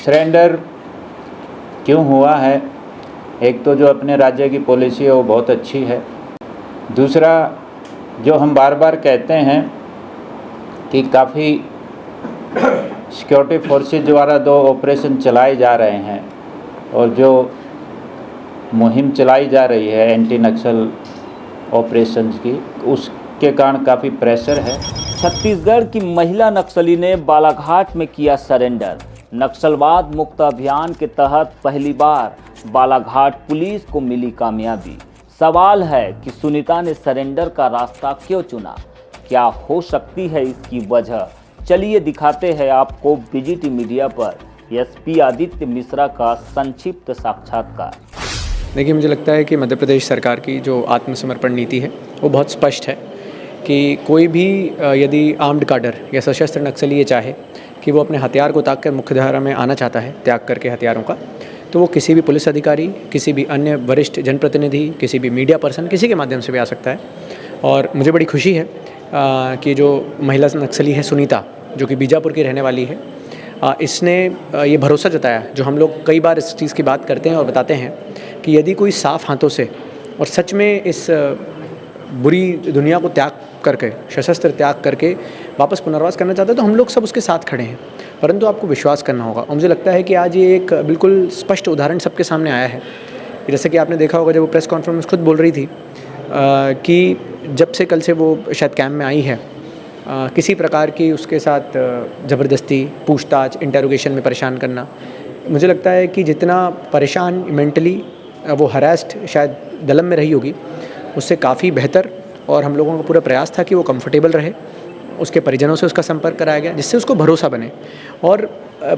Surrender क्यों हुआ है? एक तो जो अपने राज्य की पॉलिसी है वो बहुत अच्छी है। दूसरा, जो हम बार बार कहते हैं कि काफ़ी सिक्योरिटी फोर्सेस द्वारा 2 ऑपरेशन चलाए जा रहे हैं और जो मुहिम चलाई जा रही है एंटी नक्सल ऑपरेशंस की, उसके कारण काफ़ी प्रेशर है। छत्तीसगढ़ की महिला नक्सली ने बालाघाट में किया सरेंडर। नक्सलवाद मुक्त अभियान के तहत पहली बार बालाघाट पुलिस को मिली कामयाबी। सवाल है कि सुनीता ने सरेंडर का रास्ता क्यों चुना? क्या हो सकती है इसकी वजह? चलिए दिखाते हैं आपको बीजीटी मीडिया पर एसपी आदित्य मिश्रा का संक्षिप्त साक्षात्कार। देखिए, मुझे लगता है कि मध्य प्रदेश सरकार की जो आत्मसमर्पण नीति है वो बहुत स्पष्ट है कि कोई भी यदि आर्म्ड काडर या सशस्त्र नक्सली ये चाहे कि वो अपने हथियार को त्याग कर मुख्यधारा में आना चाहता है, त्याग करके हथियारों का, तो वो किसी भी पुलिस अधिकारी, किसी भी अन्य वरिष्ठ जनप्रतिनिधि, किसी भी मीडिया पर्सन, किसी के माध्यम से भी आ सकता है। और मुझे बड़ी खुशी है कि जो महिला नक्सली है सुनीता, जो कि बीजापुर की रहने वाली है, इसने ये भरोसा जताया, जो हम लोग कई बार इस चीज़ की बात करते हैं और बताते हैं कि यदि कोई साफ हाथों से और सच में इस बुरी दुनिया को त्याग करके, सशस्त्र त्याग करके वापस पुनर्वास करना चाहता है, तो हम लोग सब उसके साथ खड़े हैं। परंतु आपको विश्वास करना होगा। और मुझे लगता है कि आज ये एक बिल्कुल स्पष्ट उदाहरण सबके सामने आया है। जैसे कि आपने देखा होगा, जब वो प्रेस कॉन्फ्रेंस खुद बोल रही थी कि जब से कल से वो शायद कैंप में आई है, किसी प्रकार की उसके साथ ज़बरदस्ती, पूछताछ, इंटेरोगेशन में परेशान करना, मुझे लगता है कि जितना परेशान मेंटली वो हरास्ड शायद दलम में रही होगी, उससे काफ़ी बेहतर। और हम लोगों का पूरा प्रयास था कि वो कंफर्टेबल रहे। उसके परिजनों से उसका संपर्क कराया गया, जिससे उसको भरोसा बने। और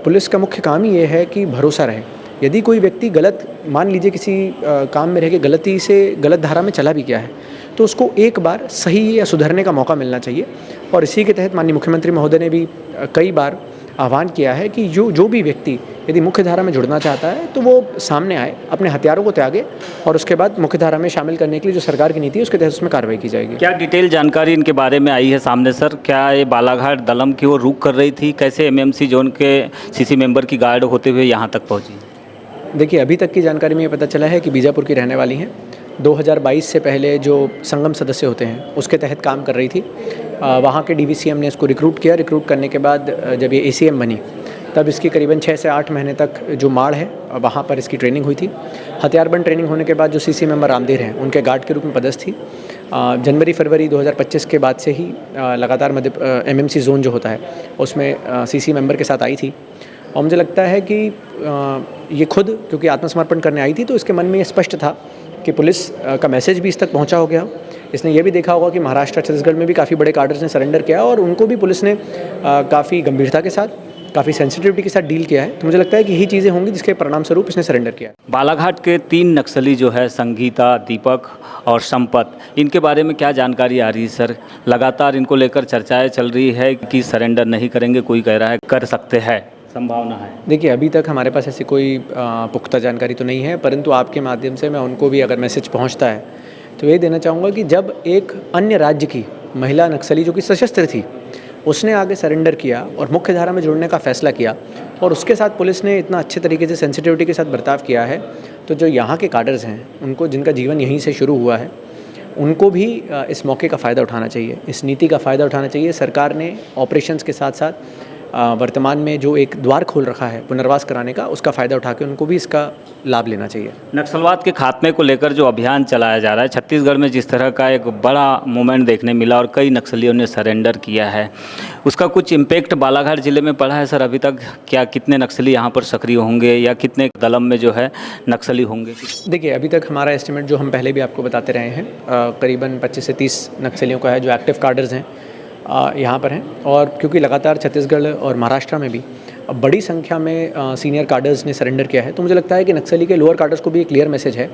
पुलिस का मुख्य काम ही ये है कि भरोसा रहे। यदि कोई व्यक्ति गलत, मान लीजिए किसी काम में रह के गलती से गलत धारा में चला भी गया है, तो उसको एक बार सही या सुधरने का मौका मिलना चाहिए। और इसी के तहत माननीय मुख्यमंत्री महोदय ने भी कई बार आह्वान किया है कि जो भी व्यक्ति यदि मुख्य धारा में जुड़ना चाहता है तो वो सामने आए, अपने हथियारों को त्यागे और उसके बाद मुख्य धारा में शामिल करने के लिए जो सरकार की नीति है उसके तहत उसमें कार्रवाई की जाएगी। क्या डिटेल जानकारी इनके बारे में आई है सामने सर? क्या ये बालाघाट दलम की ओर रुख कर रही थी? कैसे एमएमसी जोन के सीसी मेंबर की गार्ड होते हुए यहाँ तक पहुँची? देखिए, अभी तक की जानकारी में ये पता चला है कि बीजापुर की रहने वाली हैं। 2022 से पहले जो संगम सदस्य होते हैं उसके तहत काम कर रही थी। वहाँ के डीवीसीएम ने इसको रिक्रूट किया। रिक्रूट करने के बाद जब ये एसीएम बनी, तब इसकी करीबन 6 से 8 महीने तक जो माड़ है वहाँ पर इसकी ट्रेनिंग हुई थी। हथियारबंद ट्रेनिंग होने के बाद जो सीसी मेंबर रामदेर हैं, उनके गार्ड के रूप में पदस्थ थी। जनवरी-फरवरी 2025 के बाद से ही लगातार मध्य एमएमसी जोन जो होता है उसमें सीसी मेंबर के साथ आई थी। और मुझे लगता है कि ये खुद क्योंकि आत्मसमर्पण करने आई थी, तो इसके मन में ये स्पष्ट था कि पुलिस का मैसेज भी इस तक पहुंचा हो गया। इसने ये भी देखा होगा कि महाराष्ट्र, छत्तीसगढ़ में भी काफ़ी बड़े काडर्स ने सरेंडर किया और उनको भी पुलिस ने काफ़ी गंभीरता के साथ, काफ़ी सेंसिटिविटी के साथ डील किया है। तो मुझे लगता है कि यही चीज़ें होंगी जिसके परिणाम स्वरूप इसने सरेंडर किया। बालाघाट के 3 नक्सली जो है, संगीता, दीपक और संपत, इनके बारे में क्या जानकारी आ रही है सर? लगातार इनको लेकर चर्चाएं चल रही है कि सरेंडर नहीं करेंगे, कोई कह रहा है कर सकते हैं, संभावना है। देखिए, अभी तक हमारे पास ऐसी कोई पुख्ता जानकारी तो नहीं है, परंतु आपके माध्यम से मैं उनको भी अगर मैसेज पहुंचता है तो यही देना चाहूँगा कि जब एक अन्य राज्य की महिला नक्सली जो कि सशस्त्र थी, उसने आगे सरेंडर किया और मुख्य धारा में जुड़ने का फैसला किया और उसके साथ पुलिस ने इतना अच्छे तरीके से सेंसिटिविटी के साथ बर्ताव किया है, तो जो यहाँ के काडर्स हैं, उनको, जिनका जीवन यहीं से शुरू हुआ है, उनको भी इस मौके का फ़ायदा उठाना चाहिए, इस नीति का फ़ायदा उठाना चाहिए। सरकार ने ऑपरेशंस के साथ साथ वर्तमान में जो एक द्वार खोल रखा है पुनर्वास कराने का, उसका फ़ायदा उठा के उनको भी इसका लाभ लेना चाहिए। नक्सलवाद के खात्मे को लेकर जो अभियान चलाया जा रहा है, छत्तीसगढ़ में जिस तरह का एक बड़ा मूवमेंट देखने मिला और कई नक्सलियों ने सरेंडर किया है, उसका कुछ इम्पैक्ट बालाघाट जिले में पड़ा है सर अभी तक? क्या कितने नक्सली यहाँ पर सक्रिय होंगे या कितने दलम में जो है नक्सली होंगे? देखिए, अभी तक हमारा एस्टिमेट जो हम पहले भी आपको बताते रहे हैं, करीबन 25 से 30 नक्सलियों का है जो एक्टिव काडर्स हैं यहाँ पर हैं। और क्योंकि लगातार छत्तीसगढ़ और महाराष्ट्र में भी बड़ी संख्या में सीनियर काडर्स ने सरेंडर किया है, तो मुझे लगता है कि नक्सली के लोअर काडर्स को भी एक क्लियर मैसेज है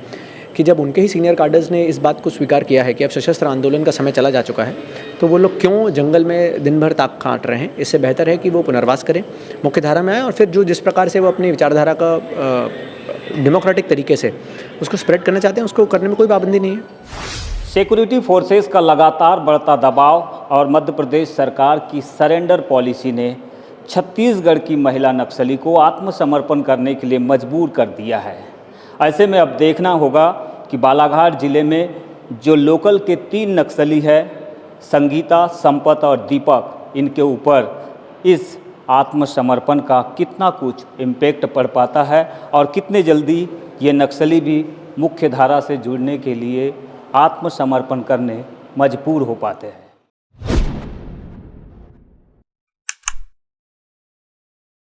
कि जब उनके ही सीनियर काडर्स ने इस बात को स्वीकार किया है कि अब सशस्त्र आंदोलन का समय चला जा चुका है, तो वो लोग क्यों जंगल में दिन भर ताक काट रहे हैं। इससे बेहतर है कि वो पुनर्वास करें, मुख्य धारा में आए और फिर जो जिस प्रकार से वो अपनी विचारधारा का डेमोक्रेटिक तरीके से उसको स्प्रेड करना चाहते हैं, उसको करने में कोई पाबंदी नहीं है। सिक्योरिटी फोर्सेस का लगातार बढ़ता दबाव और मध्य प्रदेश सरकार की सरेंडर पॉलिसी ने छत्तीसगढ़ की महिला नक्सली को आत्मसमर्पण करने के लिए मजबूर कर दिया है। ऐसे में अब देखना होगा कि बालाघाट ज़िले में जो लोकल के 3 नक्सली है, संगीता, संपत और दीपक, इनके ऊपर इस आत्मसमर्पण का कितना कुछ इम्पैक्ट पड़ पाता है और कितने जल्दी ये नक्सली भी मुख्य धारा से जुड़ने के लिए आत्मसमर्पण करने मजबूर हो पाते हैं।